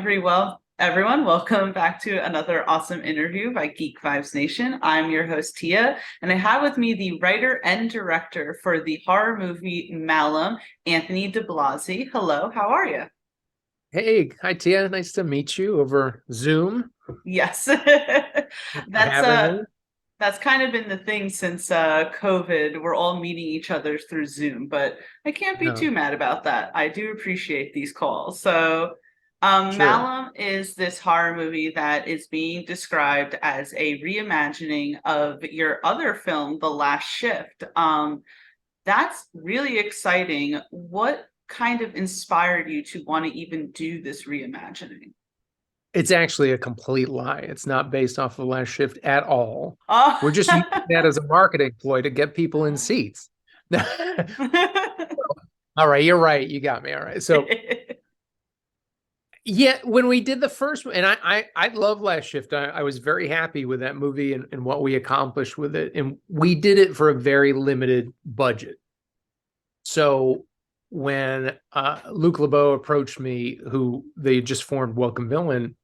Everyone, welcome back to another awesome interview by Geek Vibes Nation. I'm your host, Tia, and I have with me the writer and director for the horror movie Malum, Anthony DiBlasi. Hello, how are you? Hey, hi Tia. Nice to meet you over Zoom. Yes. For That's having me. that's kind of been the thing since COVID. We're all meeting each other through Zoom, but I can't be No, too mad about that. I do appreciate these calls. So, sure. Malum is this horror movie that is being described as a reimagining of your other film, The Last Shift. That's really exciting. What kind of inspired you to want to even do this reimagining? It's actually a complete lie. It's not based off of Last Shift at all. Oh. We're just using that as a marketing ploy to get people in seats. All right, you're right. You got me. All right. So yeah, when we did the first one, and I love Last Shift. I was very happy with that movie and what we accomplished with it. And we did it for a very limited budget. So when Luc LeBeau approached me, who they just formed Welcome Villain,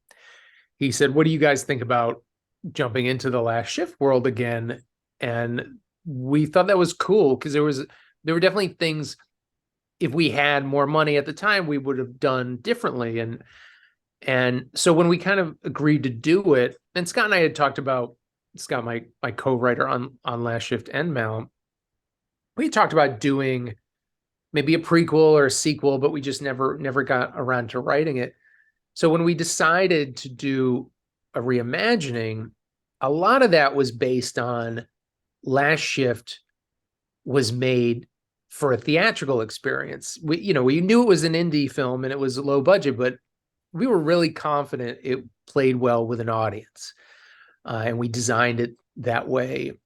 he said, "What do you guys think about jumping into the Last Shift world again?" And we thought that was cool because there were definitely things, if we had more money at the time, we would have done differently. And so when we kind of agreed to do it, and Scott and I had talked about, Scott, my co-writer on Last Shift and Malum, we talked about doing maybe a prequel or a sequel, but we just never got around to writing it. So when we decided to do a reimagining, a lot of that was based on Last Shift was made for a theatrical experience. We knew it was an indie film and it was low budget, but we were really confident it played well with an audience, and we designed it that way.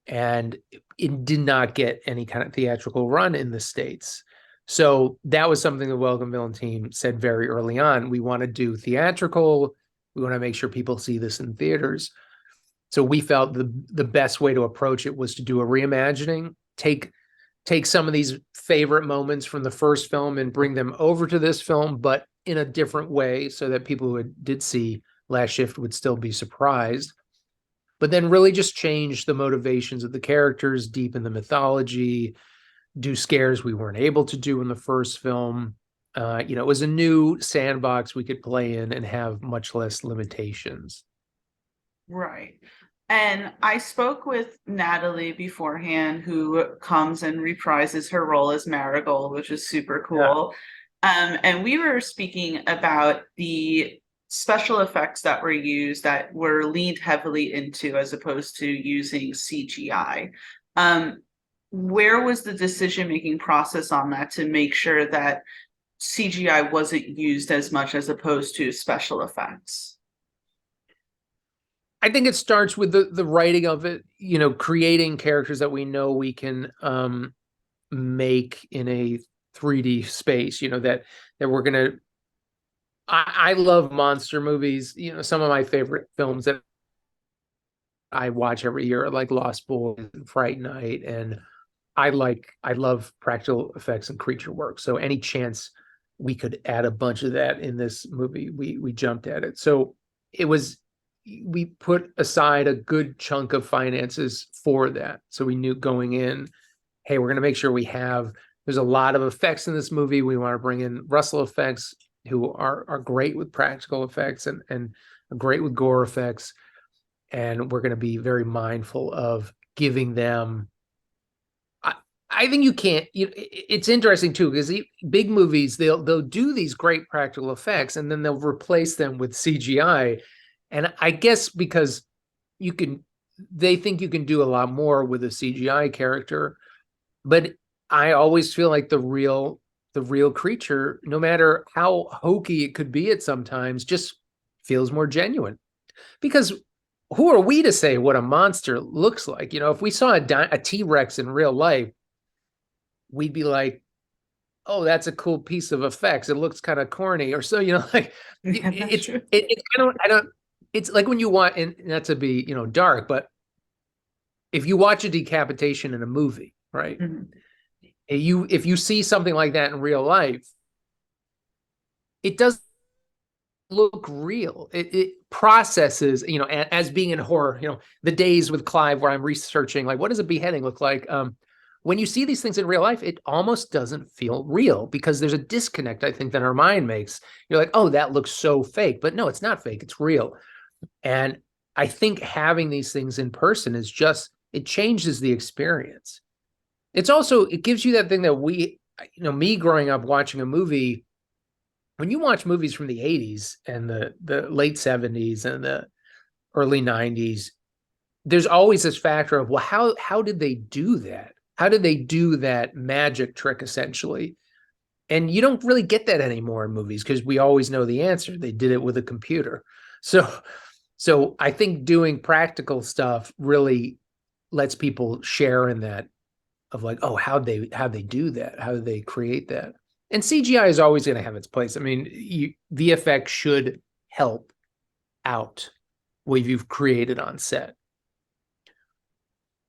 And it did not get any kind of theatrical run in the States. So that was something the Welcome Villain team said very early on. We want to do theatrical. We want to make sure people see this in theaters. So we felt the best way to approach it was to do a reimagining, take some of these favorite moments from the first film and bring them over to this film, but in a different way so that people who did see Last Shift would still be surprised, but then really just change the motivations of the characters, deepen the mythology, do scares we weren't able to do in the first film. It was a new sandbox we could play in and have much less limitations. Right. And I spoke with Natalie beforehand, who comes and reprises her role as Marigold, which is super Yeah. cool. And we were speaking about the special effects that were used that were leaned heavily into as opposed to using CGI. Um, where was the decision-making process on that to make sure that CGI wasn't used as much as opposed to special effects? I think it starts with the writing of it, creating characters that we know we can make in a 3D space, that we're gonna. I love monster movies. Some of my favorite films that I watch every year are like Lost Boys and Fright Night, and I love practical effects and creature work. So any chance we could add a bunch of that in this movie, we jumped at it. So it was we put aside a good chunk of finances for that. So we knew going in, hey, we're going to make sure there's a lot of effects in this movie. We want to bring in Russell effects, who are great with practical effects and great with gore effects. And we're going to be very mindful of giving them. I think you can't. It's interesting too because big movies they'll do these great practical effects and then they'll replace them with CGI, and I guess because you can, they think you can do a lot more with a CGI character, but I always feel like the real creature, no matter how hokey it could be at sometimes, just feels more genuine. Because who are we to say what a monster looks like? If we saw a T-Rex in real life, we'd be like, oh, that's a cool piece of effects. It looks kind of corny or so, like Yeah, that's true. it's kind of, I don't, it's like when you want, and not to be, dark, but if you watch a decapitation in a movie, right? Mhm. If you see something like that in real life, it doesn't look real. It processes, as being in horror, the days with Clive where I'm researching, like, what does a beheading look like? When you see these things in real life, it almost doesn't feel real because there's a disconnect, I think, that our mind makes. You're like, oh, that looks so fake. But no, it's not fake. It's real. And I think having these things in person it changes the experience. It gives you that thing that me growing up watching a movie, when you watch movies from the 80s and the late 70s and the early 90s, there's always this factor of, well, how did they do that? How did they do that magic trick, essentially? And you don't really get that anymore in movies because we always know the answer. They did it with a computer. So I think doing practical stuff really lets people share in that of like, oh, how'd they do that? How did they create that? And CGI is always going to have its place. I mean, VFX should help out what you've created on set.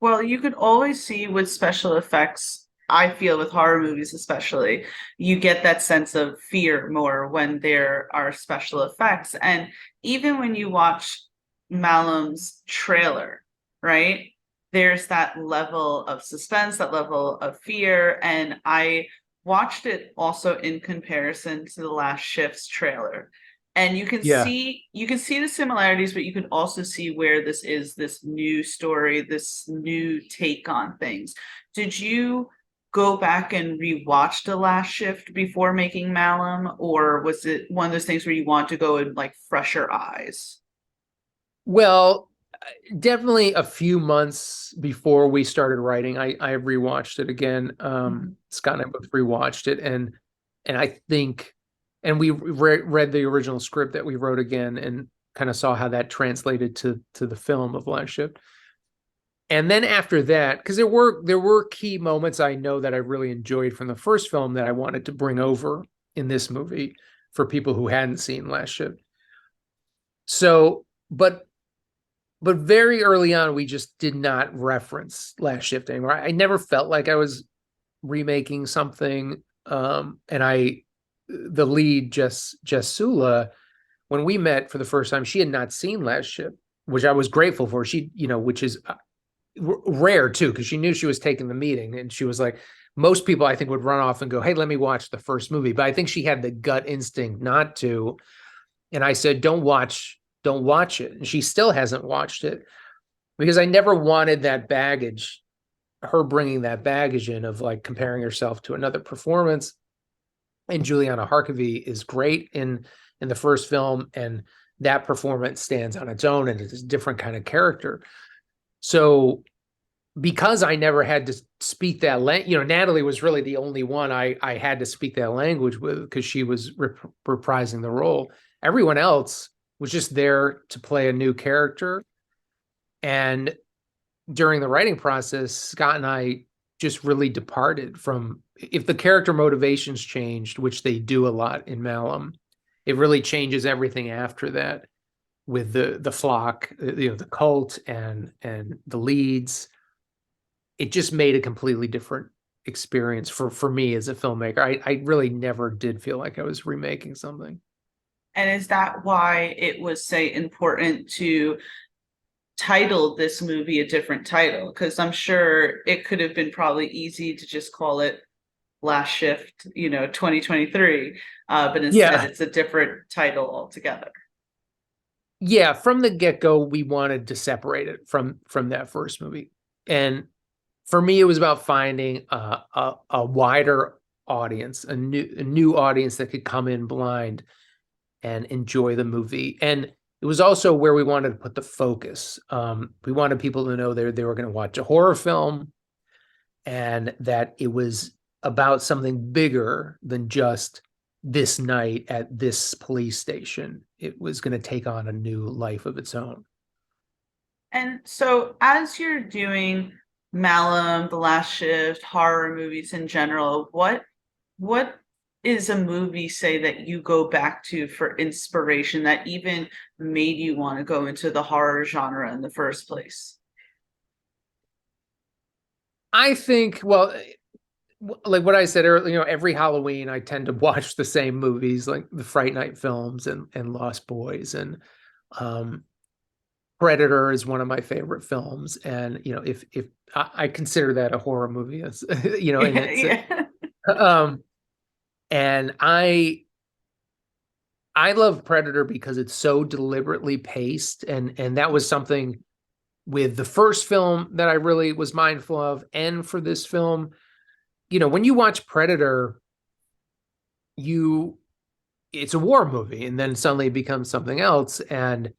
Well, you could always see with special effects, I feel with horror movies especially, you get that sense of fear more when there are special effects. And even when you watch Malum's trailer, right? There's that level of suspense, that level of fear. And I watched it also in comparison to the Last Shift's trailer. And Yeah. you can see the similarities, but you can also see where this new story, this new take on things. Did you go back and rewatch The Last Shift before making Malum, or was it one of those things where you want to go in like fresher eyes? Well, definitely a few months before we started writing, I rewatched it again. Mhm. Scott and I both rewatched it, and I think, and we read the original script that we wrote again, and kind of saw how that translated to the film of Last Shift. And then after that, because there were key moments I know that I really enjoyed from the first film that I wanted to bring over in this movie for people who hadn't seen Last Shift. So, but very early on, we just did not reference Last Shift anymore. I never felt like I was remaking something. And the lead, Jess Sula, when we met for the first time, she had not seen Last Shift, which I was grateful for. Which is rare too, because she knew she was taking the meeting, and she was like, most people I think would run off and go, "Hey, let me watch the first movie," but I think she had the gut instinct not to. And I said, don't watch it. And she still hasn't watched it because I never wanted that baggage, her bringing that baggage in of like comparing herself to another performance. And Juliana Harkavy is great in the first film, and that performance stands on its own and it's a different kind of character. So because I never had to speak that language, Natalie was really the only one I had to speak that language with because she was reprising the role. Everyone else was just there to play a new character. And during the writing process, Scott and I just really departed from, if the character motivations changed, which they do a lot in Malum, it really changes everything after that with the flock, the cult and the leads. It just made a completely different experience for me as a filmmaker. I really never did feel like I was remaking something. And is that why it was, say, important to title this movie a different title? Because I'm sure it could have been probably easy to just call it Last Shift, 2023, but instead Yeah. it's a different title altogether. Yeah, from the get-go, we wanted to separate it from that first movie. And for me, it was about finding a wider audience, a new audience that could come in blind and enjoy the movie. And it was also where we wanted to put the focus. We wanted people to know they were going to watch a horror film and that it was about something bigger than just this night at this police station. It was going to take on a new life of its own. And so, as you're doing Malum, The Last Shift, horror movies in general, what is a movie, say, that you go back to for inspiration that even made you want to go into the horror genre in the first place? I think, well, like what I said earlier, every Halloween I tend to watch the same movies, like the Fright Night films and Lost Boys, and um, Predator is one of my favorite films. And if I consider that a horror movie, it's and Yeah, it's yeah. um, and I love Predator because it's so deliberately paced, and that was something with the first film that I really was mindful of, and for this film, when you watch Predator, you it's a war movie, and then suddenly it becomes something else, and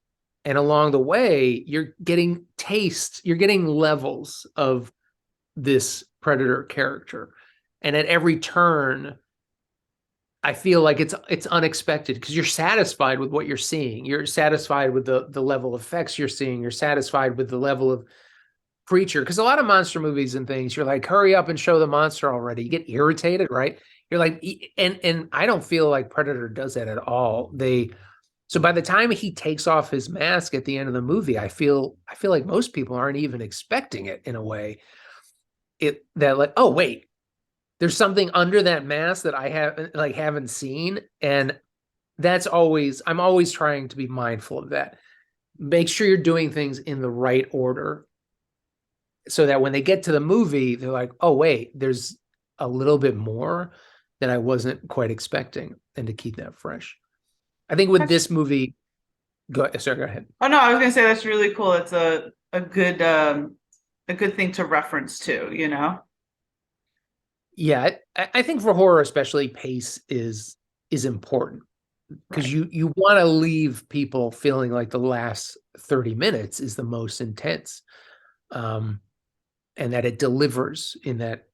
along the way you're getting you're getting levels of this Predator character, and at every turn I feel like it's unexpected because you're satisfied with what you're seeing. You're satisfied with the level of effects you're seeing. You're satisfied with the level of creature. Because a lot of monster movies and things, you're like, hurry up and show the monster already. You get irritated, right? You're like, and I don't feel like Predator does that at all. So by the time he takes off his mask at the end of the movie, I feel like most people aren't even expecting it in a way. That like, oh wait, there's something under that mask that I haven't seen. And I'm always trying to be mindful of that. Make sure you're doing things in the right order so that when they get to the movie, they're like, oh, wait, there's a little bit more that I wasn't quite expecting, and to keep that fresh. I think with That's, this movie, sorry, go ahead. oh no, I was gonna say that's really cool. It's a good thing to reference too, you know? Yeah, I think for horror, especially, pace is important because Right. you want to leave people feeling like the last 30 minutes is the most intense, um, and that it delivers in that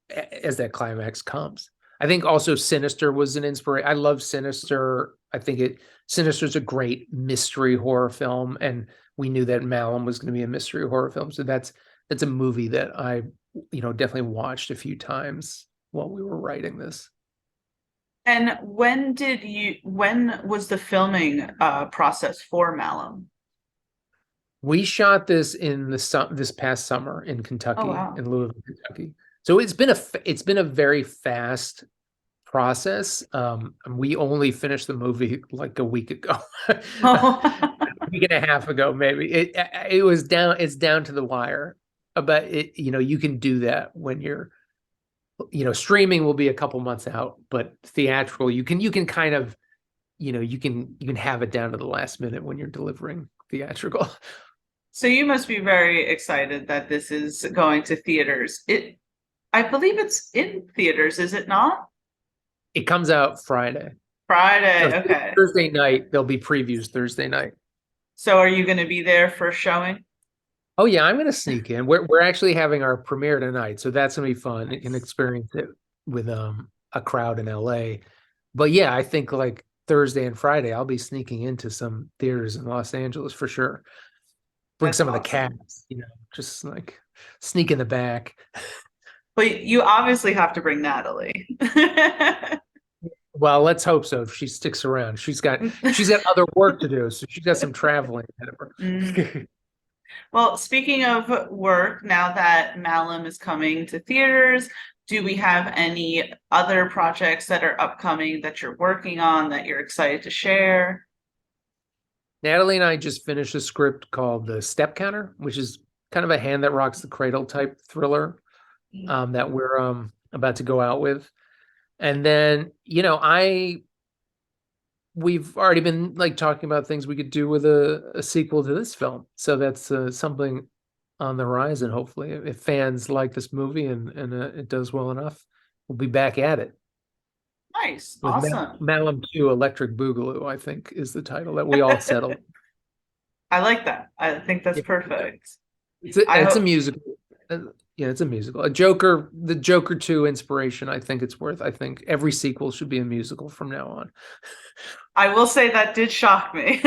as that climax comes. I think also Sinister was an inspiration. I love Sinister. I think Sinister's a great mystery horror film, and we knew that Malum was going to be a mystery horror film. So that's a movie that I, definitely watched a few times while we were writing this. And when was the filming process for Malum? We shot this in this past summer in Oh Kentucky, wow. in Louisville, Kentucky. So it's been a very fast process. And we only finished the movie like a week ago, Oh, a week and a half ago, maybe. It's down to the wire. But you can do that when you're, streaming will be a couple months out, but theatrical, you can kind of, you can have it down to the last minute when you're delivering theatrical. so you must be very excited that this is going to theaters. I believe it's in theaters, is it not? It comes out Friday. No, Friday. Okay. Thursday night. There'll be previews Thursday night. So are you going to be there for showing? Oh yeah, I'm gonna sneak in. We're actually having our premiere tonight, so that's gonna be fun. You can Nice. experience it with a crowd in LA. But yeah, I think like Thursday and Friday, I'll be sneaking into some theaters in Los Angeles for sure. Bring That's some of the awesome. cast, just like sneak in the back. But you obviously have to bring Natalie. Well, let's hope so. If she sticks around, she's got other work to do, so she's got some traveling ahead of Mm. her. Well, speaking of work, now that Malum is coming to theaters, do we have any other projects that are upcoming that you're working on that you're excited to share? Natalie and I just finished a script called The Step Counter, which is kind of a hand that rocks the cradle type thriller, that we're about to go out with. And then, we've already been like talking about things we could do with a sequel to this film. So that's something on the horizon, hopefully. If fans like this movie and it does well enough, we'll be back at it Nice, with awesome. Malum 2 Electric Boogaloo, I think is the title that we all settled. I like that. I think that's Yeah. perfect. I It's a hope musical. Uh, Yeah, it's a musical. The Joker 2 inspiration, I think it's worth. I think every sequel should be a musical from now on. I will say that did shock me.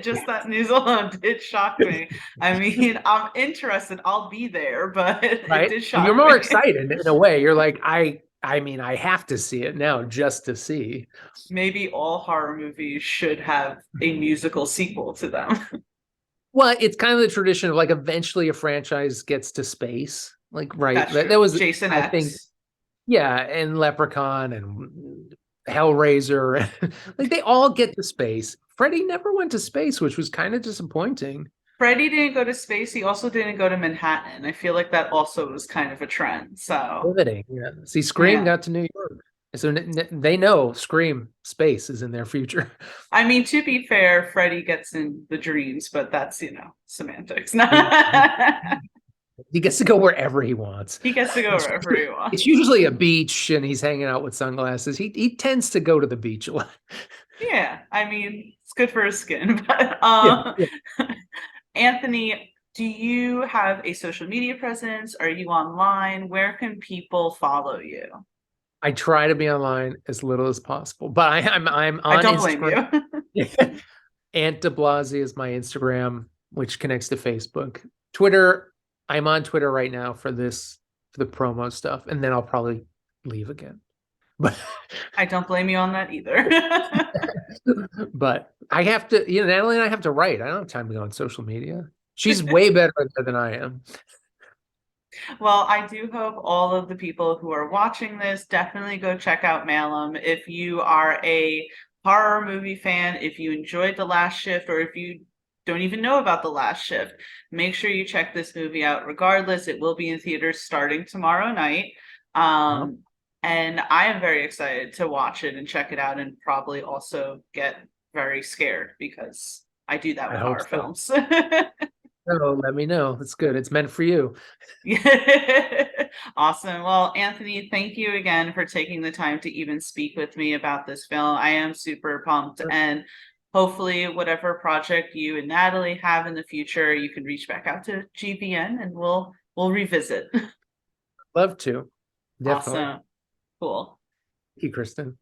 Just that news alone did shock me. I mean, I'm interested. I'll be there, but it Right? did Well, you're shock more me. excited in a way. You're like, I mean, I have to see it now just to see. Maybe all horror movies should have a musical sequel to them. Well, it's kind of the tradition of like eventually a franchise gets to space. Like, right. That's That true. was, Jason I think, X. Yeah, and Leprechaun and Hellraiser, like they all get to space. Freddy never went to space, which was kind of disappointing. Freddy didn't go to space. He also didn't go to Manhattan. I feel like that also was kind of a trend. So, Riveting. Yeah. See, Scream yeah. got to New York. So they know Scream space is in their future. I mean, to be fair, Freddy gets in the dreams, but that's, semantics. He, he gets to go wherever he wants. He gets to go wherever he It's wants. usually a beach and he's hanging out with sunglasses. He tends to go to the beach a lot. Yeah, I mean, it's good for his skin. But Yeah, yeah. Anthony, do you have a social media presence? Are you online? Where can people follow you? I try to be online as little as possible, but I'm I on don't blame Instagram. you. Ant DiBlasi is my Instagram, which connects to Facebook. Twitter, I'm on Twitter right now for the promo stuff, and then I'll probably leave again. But I don't blame you on that either. but I have to, Natalie and I have to write. I don't have time to go on social media. She's way better at that than I am. Well, I do hope all of the people who are watching this definitely go check out Malum. If you are a horror movie fan, if you enjoyed The Last Shift, or if you don't even know about The Last Shift, make sure you check this movie out regardless. It will be in theaters starting tomorrow night. Well, And I am very excited to watch it and check it out, and probably also get very scared because I do that I with hope horror so. films. So let me know. That's good. It's meant for you. Awesome. Well, Anthony, thank you again for taking the time to even speak with me about this film. I am super pumped, and hopefully whatever project you and Natalie have in the future, you can reach back out to GVN and we'll revisit. Love to. Definitely. Awesome. Cool. Thank you, Kristen.